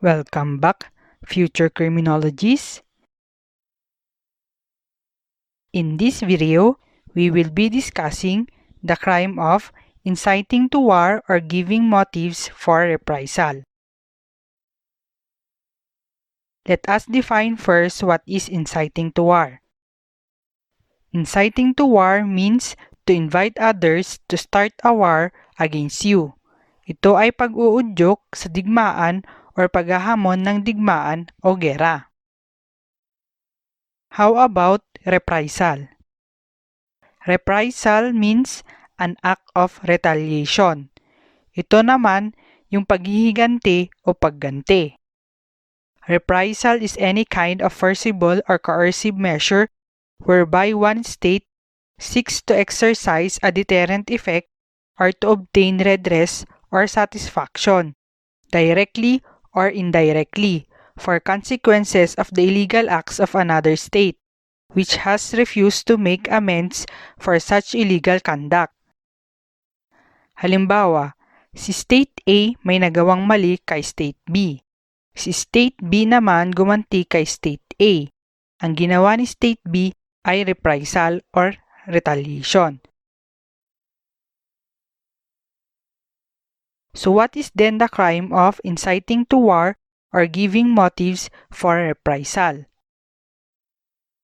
Welcome back, future criminologists. In this video, we will be discussing the crime of inciting to war or giving motives for reprisal. Let us define first what is inciting to war. Inciting to war means to invite others to start a war against you. Ito ay pag-uudyok sa digmaan or paghahamon ng digmaan o gera. How about reprisal? Reprisal means an act of retaliation. Ito naman yung paghihiganti o pagganti. Reprisal is any kind of forcible or coercive measure whereby one state seeks to exercise a deterrent effect or to obtain redress or satisfaction, directly or indirectly, for consequences of the illegal acts of another state, which has refused to make amends for such illegal conduct. Halimbawa, si State A may nagawang mali kay State B. Si State B naman gumanti kay State A. Ang ginawa ni State B ay reprisal or retaliation. So what is then the crime of inciting to war or giving motives for reprisal?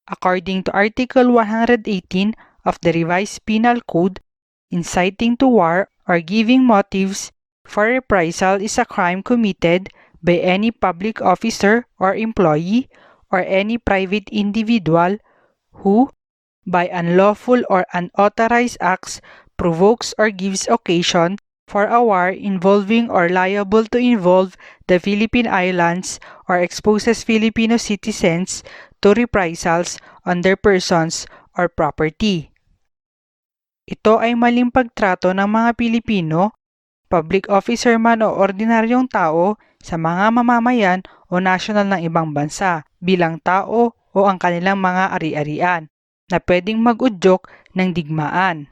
According to Article 118 of the Revised Penal Code, inciting to war or giving motives for reprisal is a crime committed by any public officer or employee or any private individual who, by unlawful or unauthorized acts, provokes or gives occasion for a war involving or liable to involve the Philippine Islands or exposes Filipino citizens to reprisals on their persons or property. Ito ay maling pagtrato ng mga Pilipino, public officer man o ordinaryong tao sa mga mamamayan o nasyonal ng ibang bansa bilang tao o ang kanilang mga ari-arian na pwedeng mag-udyok ng digmaan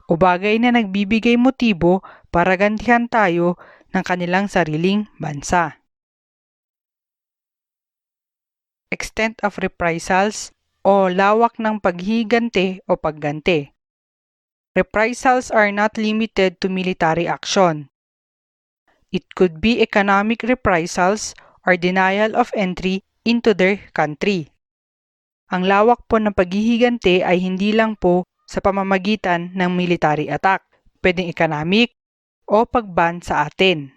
o bagay na nagbibigay motibo para gantihan tayo ng kanilang sariling bansa. Extent of reprisals o lawak ng paghihiganti o pagganti. Reprisals are not limited to military action. It could be economic reprisals or denial of entry into their country. Ang lawak po ng paghihiganti ay hindi lang po sa pamamagitan ng military attack, pwedeng economic o pagban sa atin.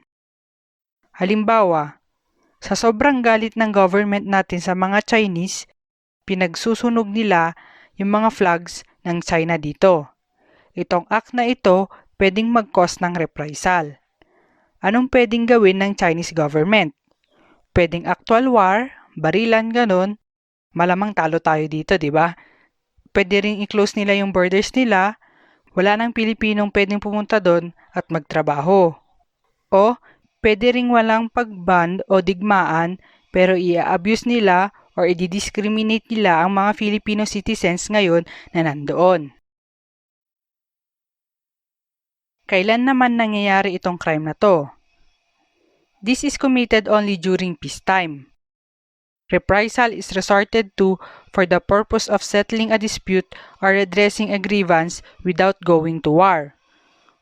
Halimbawa, sa sobrang galit ng government natin sa mga Chinese, pinagsusunog nila yung mga flags ng China dito. Itong act na ito pwedeng mag-cause ng reprisal. Anong pwedeng gawin ng Chinese government? Pwedeng actual war, barilan, ganun. Malamang talo tayo dito, di ba? Pwede rin i-close nila yung borders nila, wala nang Pilipinong pwedeng pumunta doon at magtrabaho. O, pwede ring walang pag-ban o digmaan pero i-abuse nila or i-discriminate nila ang mga Filipino citizens ngayon na nandoon. Kailan naman nangyayari itong crime na to? This is committed only during peacetime. Reprisal is resorted to for the purpose of settling a dispute or redressing a grievance without going to war.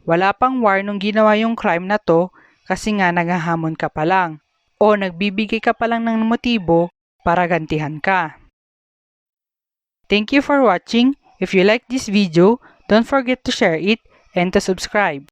Wala pang war nung ginawa yung crime na to kasi nga naghahamon ka pa lang o nagbibigay ka pa lang ng motibo para gantihan ka. Thank you for watching. If you like this video, don't forget to share it and to subscribe.